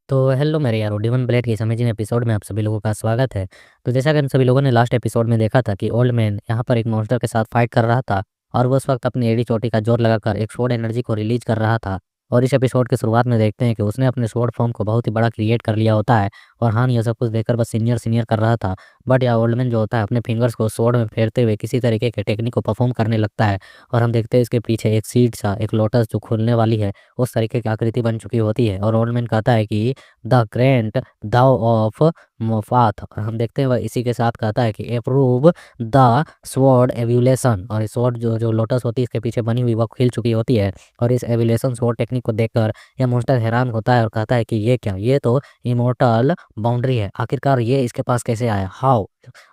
तो हेलो मेरे यारो डिवन ब्लेड के इस अमेजिंग एपिसोड में आप सभी लोगों का स्वागत है। तो जैसा कि हम सभी लोगों ने लास्ट एपिसोड में देखा था कि ओल्ड मैन यहाँ पर एक मॉन्स्टर के साथ फाइट कर रहा था और वो उस वक्त अपनी एड़ी चोटी का जोर लगाकर एक स्वॉर्ड एनर्जी को रिलीज कर रहा था। और इस एपिसोड के शुरुआत में देखते हैं कि उसने अपने स्वॉर्ड फॉर्म को बहुत ही बड़ा क्रिएट कर लिया होता है और हान ये सब कुछ देखकर बस सीनियर सीनियर कर रहा था। बट यह ओल्ड मैन जो होता है अपने फिंगर्स को स्वॉर्ड में फेरते हुए किसी तरीके के टेक्निक को परफॉर्म करने लगता है। और हम देखते हैं इसके पीछे एक सीड सा एक लोटस जो खुलने वाली है उस तरीके की आकृति बन चुकी होती है। और ओल्ड मैन कहता है कि द ग्रेट दाव ऑफ मुफात। और हम देखते हैं वह इसी के साथ कहता है कि अप्रूव द स्वॉर्ड एव्यूलेशन। और इस स्वॉर्ड जो जो लोटस होती है इसके पीछे बनी हुई वह खिल चुकी होती है। और इस एव्यूलेशन स्वॉर्ड टेक्निक को देखकर यह मॉन्स्टर हैरान होता है और कहता है कि ये क्या, ये तो इमोर्टल बाउंड्री है, आखिरकार ये इसके पास कैसे आया, हाउ।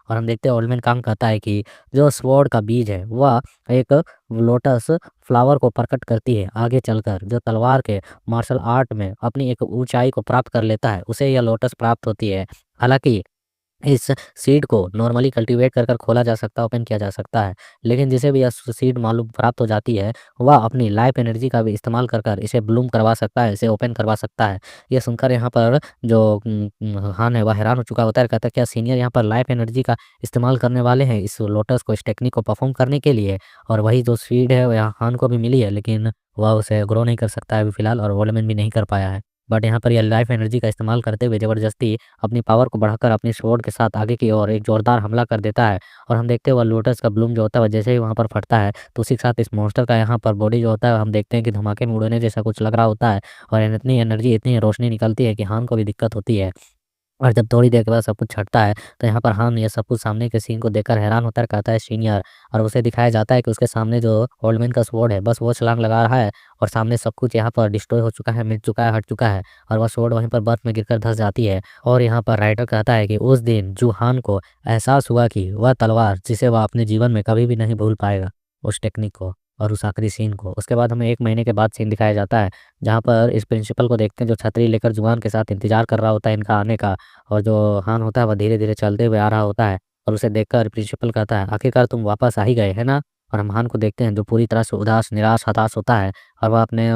और हम देखते हैं ओल्ड मैन कांग कहता है कि जो स्वॉर्ड का बीज है वह एक लोटस फ्लावर को प्रकट करती है। आगे चलकर जो तलवार के मार्शल आर्ट में अपनी एक ऊंचाई को प्राप्त कर लेता है उसे यह लोटस प्राप्त होती है। हालांकि इस सीड को नॉर्मली कल्टीवेट कर खोला जा सकता है, ओपन किया जा सकता है, लेकिन जिसे भी यह सीड मालूम प्राप्त हो जाती है वह अपनी लाइफ एनर्जी का भी इस्तेमाल कर इसे ब्लूम करवा सकता है, इसे ओपन करवा सकता है। ये सुनकर यहाँ पर जो हान है वह हैरान हो चुका होता है, कहता है क्या सीनियर यहाँ पर लाइफ एनर्जी का इस्तेमाल करने वाले हैं इस लोटस को, इस टेक्निक को परफॉर्म करने के लिए। और वही जो सीड है वह हान को भी मिली है, लेकिन वह उसे ग्रो नहीं कर सकता है अभी फिलहाल, और वोल्डमैन भी नहीं कर पाया है। बट यहाँ पर यह लाइफ एनर्जी का इस्तेमाल करते हुए ज़बरदस्ती अपनी पावर को बढ़ाकर अपनी स्वॉर्ड के साथ आगे की ओर एक जोरदार हमला कर देता है। और हम देखते हैं वह लोटस का ब्लूम जो होता है वह जैसे ही वहाँ पर फटता है तो उसी के साथ इस मॉन्स्टर का यहाँ पर बॉडी जो होता है हम देखते हैं कि धमाके में उड़ने जैसा कुछ लग रहा होता है। और इतनी एनर्जी, इतनी रोशनी निकलती है कि हान को भी दिक्कत होती है। और जब थोड़ी देर के बाद सब कुछ छँटता है, तो यहाँ पर हान ये सब कुछ सामने के सीन को देखकर हैरान होता है, कहता है सीनियर। और उसे दिखाया जाता है कि उसके सामने जो ओल्ड मैन का स्वॉर्ड है, बस वो छलांग लगा रहा है और सामने सब कुछ यहाँ पर डिस्ट्रॉय हो चुका है, मिट चुका है, हट चुका है। और वह स्वॉर्ड वहीं पर बर्फ में गिरकर धँस जाती है। और यहाँ पर राइटर कहता है कि उस दिन जू हान को एहसास हुआ कि वह तलवार जिसे वह अपने जीवन में कभी भी नहीं भूल पाएगा, उस टेक्निक को और उस आखिरी सीन को। उसके बाद हमें 1 महीने के बाद सीन दिखाया जाता है, जहाँ पर इस प्रिंसिपल को देखते हैं जो छतरी लेकर जुआन के साथ इंतज़ार कर रहा होता है इनका आने का। और जो हान होता है वह धीरे-धीरे चलते हुए आ रहा होता है और उसे देखकर प्रिंसिपल कहता है, "आखिरकार तुम वापस आ ही गए, है ना?" और हम हान को देखते हैं जो पूरी तरह से उदास, निराश, हताश होता है और वह अपने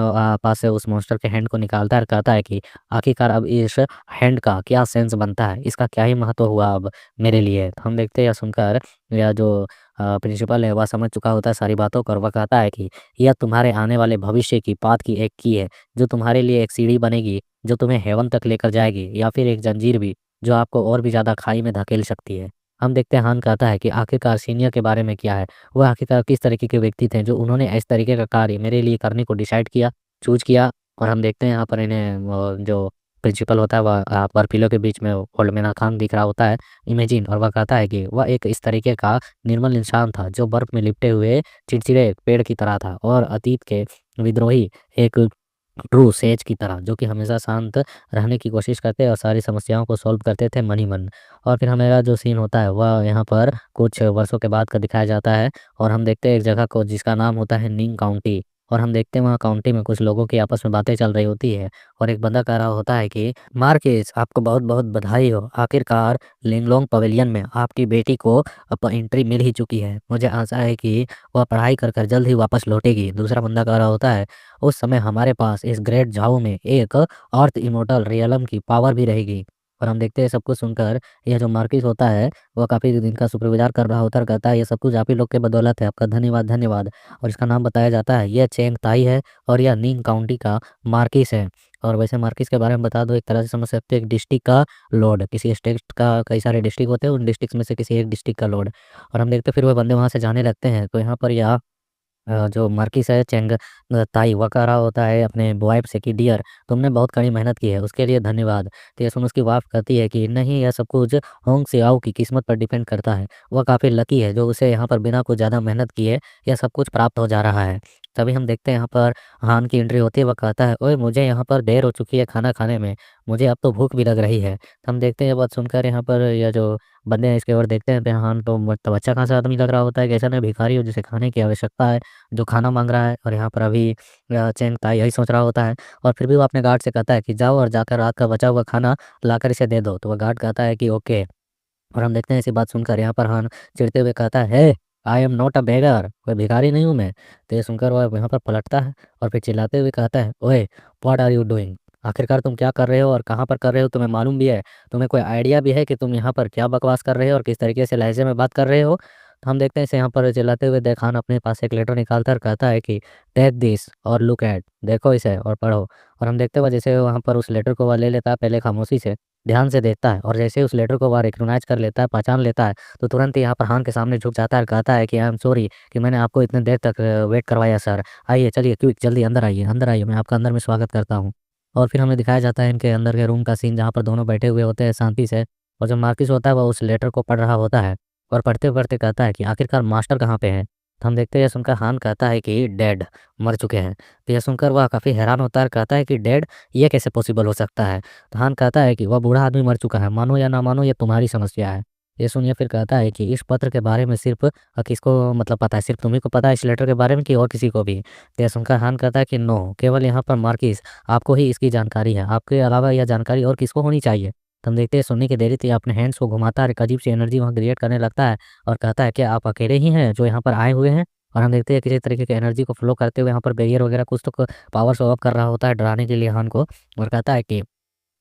पास से उस मॉन्स्टर के हैंड को निकालता है और कहता है कि आखिरकार अब इस हैंड का क्या सेंस बनता है, इसका क्या ही महत्व हुआ अब मेरे लिए। तो हम देखते हैं यह सुनकर यह जो प्रिंसिपल है वह समझ चुका होता है सारी बातों को और वह कहता है कि यह तुम्हारे आने वाले भविष्य की पाथ की एक की है, जो तुम्हारे लिए एक सीढ़ी बनेगी, जो तुम्हें हेवन तक लेकर जाएगी, या फिर एक जंजीर भी जो आपको और भी ज़्यादा खाई में धकेल सकती है। हम देखते हैं हान कहता है कि आखिरकार सीनियर के बारे में क्या है? वह आखिरकार किस तरीके के व्यक्ति थे जो उन्होंने इस तरीके का कार्य मेरे लिए करने को डिसाइड किया, चूज़ किया। और हम देखते हैं यहाँ पर इन्हें जो प्रिंसिपल होता है वह बर्फीलों के बीच में ओल्ड मैन खान दिख रहा होता है, इमेजिन। और वह कहता है कि वह एक इस तरीके का निर्मल इंसान था जो बर्फ में लिपटे हुए चिड़चिड़े पेड़ की तरह था और अतीत के विद्रोही एक ट्रू सेज की तरह जो कि हमेशा शांत रहने की कोशिश करते और सारी समस्याओं को सॉल्व करते थे मन ही मन। और फिर हमारा जो सीन होता है वह यहाँ पर कुछ वर्षों के बाद का दिखाया जाता है और हम देखते हैं एक जगह को जिसका नाम होता है निंग काउंटी। और हम देखते हैं वहाँ काउंटी में कुछ लोगों की आपस में बातें चल रही होती है और एक बंदा कह रहा होता है कि मार्किस आपको बहुत बहुत बधाई हो, आखिरकार लिंगलोंग पवेलियन में आपकी बेटी को अब एंट्री मिल ही चुकी है, मुझे आशा है कि वह पढ़ाई कर जल्द ही वापस लौटेगी। दूसरा बंदा कह रहा होता है उस समय हमारे पास इस ग्रेट झाऊ में एक अर्थ इमोर्टल रियलम की पावर भी रहेगी। और हम देखते हैं सब कुछ सुनकर यह जो मार्किस होता है वह काफ़ी दिन का शुक्रगुजार कर रहा होता है और कहता है ये सब कुछ आप ही लोग के बदौलत है, आपका धन्यवाद धन्यवाद। और इसका नाम बताया जाता है यह चेंग ताई है और यह निंग काउंटी का मार्किस है। और वैसे मार्किस के बारे में बता दो, एक तरह से समझ सकते हो एक डिस्ट्रिक्ट का लॉर्ड, किसी स्टेट का कई सारे डिस्ट्रिक्ट होते हैं, उन डिस्ट्रिक्ट में से किसी एक डिस्ट्रिक्ट का लॉर्ड। और हम देखते हैं फिर वह बंदे वहाँ से जाने लगते हैं तो यहाँ पर यह जो मार्किस है चेंग ताई वह कह रहा होता है अपने वाइफ से कि डियर तुमने बहुत कड़ी मेहनत की है उसके लिए धन्यवाद। तो ये सुन उसकी वाइफ कहती है कि नहीं, यह सब कुछ होंग सियाओ की किस्मत पर डिपेंड करता है, वह काफ़ी लकी है जो उसे यहाँ पर बिना कुछ ज़्यादा मेहनत किए यह सब कुछ प्राप्त हो जा रहा है। तभी हम देखते हैं यहाँ पर हान की एंट्री होती है, वह कहता है ओए मुझे यहाँ पर देर हो चुकी है खाना खाने में, मुझे अब तो भूख भी लग रही है। तो हम देखते हैं ये बात सुनकर यहाँ पर यह जो बंदे हैं इसकी ओर देखते हैं तो हान तो मतलब अच्छा खासा आदमी लग रहा होता है कि ऐसा नहीं भिखारी हो जिसे खाने की आवश्यकता है, जो खाना माँग रहा है। और यहाँ पर अभी चेंग ताई यही सोच रहा होता है और फिर भी वो अपने गार्ड से कहता है कि जाओ और जाकर रात का बचा हुआ खाना लाकर इसे दे दो। तो वह गार्ड कहता है कि ओके। और हम देखते हैं ऐसी बात सुनकर यहाँ पर हान चिढ़ते हुए कहता है, आई एम नॉट अ बेगर, कोई भिखारी नहीं हूँ मैं। तो ये सुनकर वह यहाँ पर पलटता है और फिर चिल्लाते हुए कहता है, ओए व्हाट आर यू डूइंग, आखिरकार तुम क्या कर रहे हो और कहाँ पर कर रहे हो, तुम्हें मालूम भी है? तुम्हें कोई आइडिया भी है कि तुम यहाँ पर क्या बकवास कर रहे हो और किस तरीके से लहजे में बात कर रहे हो? तो हम देखते हैं इसे यहाँ पर चिल्लाते हुए खान अपने पास एक लेटर निकालता है और कहता है कि टेक दिस और लुक एट, देखो इसे और पढ़ो। और हम देखते हुए जैसे वहाँ पर उस लेटर को वह ले लेता है, पहले खामोशी से ध्यान से देखता है, और जैसे ही उस लेटर को वह रिकॉग्नाइज कर लेता है, पहचान लेता है, तो तुरंत ही यहाँ पर हान के सामने झुक जाता है और कहता है कि आई एम सॉरी कि मैंने आपको इतने देर तक वेट करवाया सर। आइए चलिए क्विक जल्दी अंदर आइए, मैं आपका अंदर में स्वागत करता हूँ। और फिर हमें दिखाया जाता है इनके अंदर के रूम का सीन, जहाँ पर दोनों बैठे हुए होते हैं शांति से, और जो मार्किस होता है वह उस लेटर को पढ़ रहा होता है और पढ़ते-पढ़ते कहता है कि आखिरकार मास्टर कहाँ पे हैं? तो हम देखते हैं यह सुनकर हान कहता है कि डेड, मर चुके हैं। तो यह सुनकर वह काफ़ी हैरान होता है और कहता है कि डेड, ये कैसे पॉसिबल हो सकता है? तो हान कहता है कि वह बूढ़ा आदमी मर चुका है, मानो या ना मानो ये तुम्हारी समस्या है। ये सुनिए फिर कहता है कि इस पत्र के बारे में सिर्फ़ किसको मतलब पता है? सिर्फ़ तुम्हीं को पता है इस लेटर के बारे में कि और किसी को भी? तो यह सुनकर हान कहता है कि नो, केवल यहाँ पर मार्किस आपको ही इसकी जानकारी है, आपके अलावा यह जानकारी और किसको होनी चाहिए? तो हम देखते हैं सुनने की देरी थी, अपने हैंड्स को घुमाता है, एक अजीब-सी एनर्जी वहाँ क्रिएट करने लगता है और कहता है, क्या आप अकेले ही हैं जो यहाँ पर आए हुए हैं? और हम देखते हैं किसी तरीके की एनर्जी को फ्लो करते हुए यहाँ पर बैरियर वगैरह कुछ तो पावर शो ऑफ कर रहा होता है डराने के लिए हान को, और कहता है कि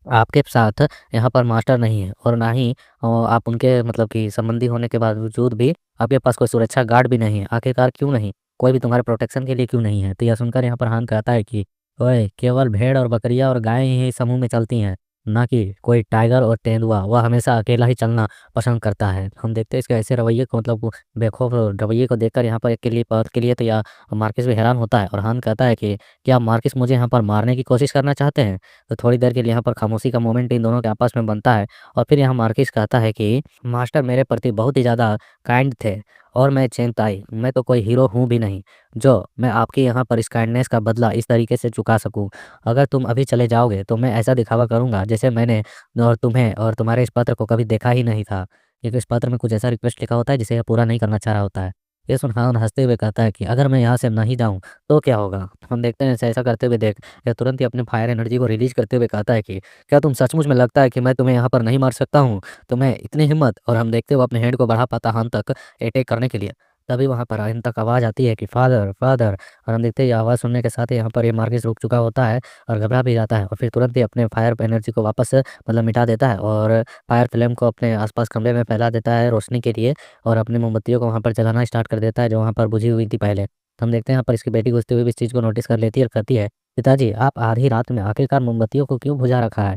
आपके साथ यहाँ पर मास्टर नहीं है और ना ही आप उनके मतलब कि संबंधी होने के बावजूद भी आपके पास कोई सुरक्षा गार्ड भी नहीं है। आखिरकार क्यों नहीं? कोई भी तुम्हारे प्रोटेक्शन के लिए क्यों नहीं है? तो यह सुनकर यहाँ पर हान कहता है कि ओए, केवल भेड़ और बकरियाँ और गायें ही समूह में चलती हैं, ना कि कोई टाइगर और तेंदुआ। वह हमेशा अकेला ही चलना पसंद करता है। हम देखते हैं इसके ऐसे रवैये को, मतलब वो बेखौफ रवैये को देखकर यहाँ पर एक के लिए तो या मार्किस भी हैरान होता है, और हान कहता है कि क्या मार्किस मुझे यहाँ पर मारने की कोशिश करना चाहते हैं? तो थोड़ी देर के लिए यहाँ पर खामोशी का मोमेंट इन दोनों के आपस में बनता है, और फिर यहाँ मार्किस कहता है कि मास्टर मेरे प्रति बहुत ही ज़्यादा काइंड थे, और मैं चेंगताई, मैं तो कोई हीरो हूँ भी नहीं जो मैं आपके यहाँ पर इस काइंडनेस का बदला इस तरीके से चुका सकूँ। अगर तुम अभी चले जाओगे तो मैं ऐसा दिखावा करूँगा जैसे मैंने और तुम्हें और तुम्हारे इस पत्र को कभी देखा ही नहीं था, क्योंकि इस पत्र में कुछ ऐसा रिक्वेस्ट लिखा होता है जिसे यह पूरा नहीं करना चाह रहा होता है। ये सुन हान हंसते हुए कहता है कि अगर मैं यहाँ से नहीं जाऊँ तो क्या होगा? हम देखते हैं ऐसा करते हुए देख यह तुरंत ही अपने फायर एनर्जी को रिलीज़ करते हुए कहता है कि क्या तुम सचमुच में लगता है कि मैं तुम्हें यहाँ पर नहीं मार सकता हूँ? तुम्हें इतनी हिम्मत? और हम देखते हुए अपने हैंड को बढ़ा पाता हान तक अटैक करने के लिए। तभी वहाँ पर आयन तक आवाज़ आती है कि फादर, फादर। और हम देखते हैं ये आवाज़ सुनने के साथ ही यहाँ पर ये मार्किस रुक चुका होता है और घबरा भी जाता है, और फिर तुरंत ही अपने फायर एनर्जी को वापस मतलब मिटा देता है और फायर फ्लेम को अपने आस-पास कमरे में फैला देता है रोशनी के लिए, और अपनी मोमबत्तियों को वहाँ पर जलाना स्टार्ट कर देता है जो वहाँ पर बुझी हुई थी पहले। तो हम देखते हैं यहाँ पर इसकी बेटी घुसते हुए भी इस चीज़ को नोटिस कर लेती है और कहती है, पिताजी आप आधी रात में आखिरकार मोमबत्तियों को क्यों बुझा रखा है?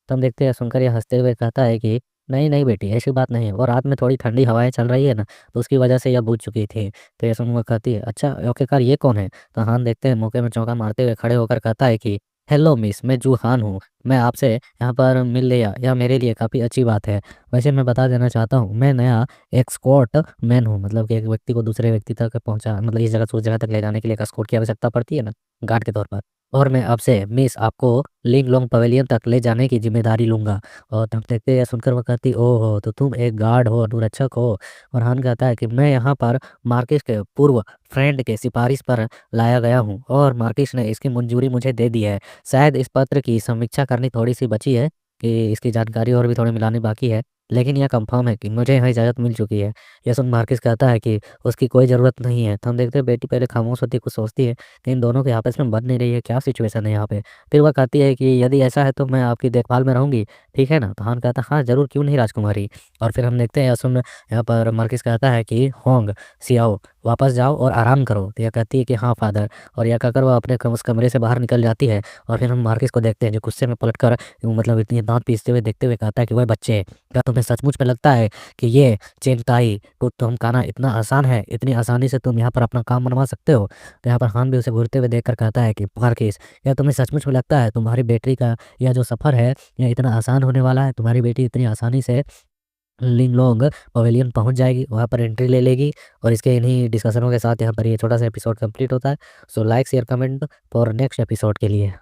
तो हम देखते हैं सुनकर ये हँसते हुए कहता है कि नहीं, नहीं बेटी, ऐसी बात नहीं है, वो रात में थोड़ी ठंडी हवाएँ चल रही है ना, तो उसकी वजह से यह बुझ चुकी थी। तो ये सुनकर कहती है, अच्छा आखिरकार ये कौन है? तो हान देखते हैं मौके में चौंका मारते हुए खड़े होकर कहता है कि हेलो मिस, मैं जू हान हूँ। मैं आपसे यहाँ पर मिल लिया, यह मेरे लिए काफ़ी अच्छी बात है। वैसे मैं बता देना चाहता हूँ, मैं नया एस्कॉर्ट मैन हूँ, मतलब कि एक व्यक्ति को दूसरे व्यक्ति तक पहुँचा मतलब इस जगह से उस जगह तक ले जाने के लिए एक एस्कॉर्ट की आवश्यकता पड़ती है ना, गार्ड के तौर पर। और मैं आपसे मिस आपको लिंगलोंग पवेलियन तक ले जाने की ज़िम्मेदारी लूँगा। और तब देखते हैं सुनकर वो कहती, ओहो! तो तुम एक गार्ड हो, अनुरक्षक हो। और हान कहता है कि मैं यहाँ पर मार्किस के पूर्व फ्रेंड के सिफ़ारिश पर लाया गया हूँ और मार्किस ने इसकी मंजूरी मुझे दे दी है। शायद इस पत्र की समीक्षा करनी थोड़ी-सी बची है कि इसकी जानकारी और भी थोड़ी मिलानी बाकी है, लेकिन यह कन्फर्म है कि मुझे यहाँ इजाज़त मिल चुकी है। ये सुन मार्किस कहता है कि उसकी कोई ज़रूरत नहीं है। तो हम देखते हैं बेटी पहले खामोश होती है, कुछ सोचती है कि इन दोनों के आपस में बन नहीं रही है, क्या सिचुएशन है यहाँ पे? फिर वह कहती है कि यदि ऐसा है तो मैं आपकी देखभाल में रहूँगी, ठीक है ना? तो हान कहता है, हाँ, ज़रूर, क्यों नहीं राजकुमारी। और फिर हम देखते हैं यासुन यहाँ पर मार्किस कहता है कि होंग, सियाओ, वापस जाओ और आराम करो। तो यह कहती है कि हाँ फादर, और यह कहकर वह अपने उस कमरे से बाहर निकल जाती है, और फिर हम मार्किस को देखते हैं जो गुस्से में पलटकर मतलब इतनी दाँत पीसते हुए देखते हुए कहता है कि, "ओए बच्चे, क्या तुम्हें सचमुच में लगता है कि ये चेंगताई को धमकाना इतना आसान है? इतनी आसानी से तुम यहाँ पर अपना काम मनवा सकते हो?" तो यहाँ पर हान भी उसे घूरते हुए देखकर कहता है कि मार्किस, क्या तुम्हें सचमुच में लगता है तुम्हारी बेटी का यह जो सफ़र है, यह इतना आसान होने वाला है? तुम्हारी बेटी इतनी आसानी से लिंगलोंग पवेलियन पहुँच जाएगी, वहाँ पर एंट्री ले लेगी, और इसके इन्हीं डिस्कशनों के साथ यहाँ पर ये छोटा-सा एपिसोड कंप्लीट होता है। So like, share, comment for next episode के लिए।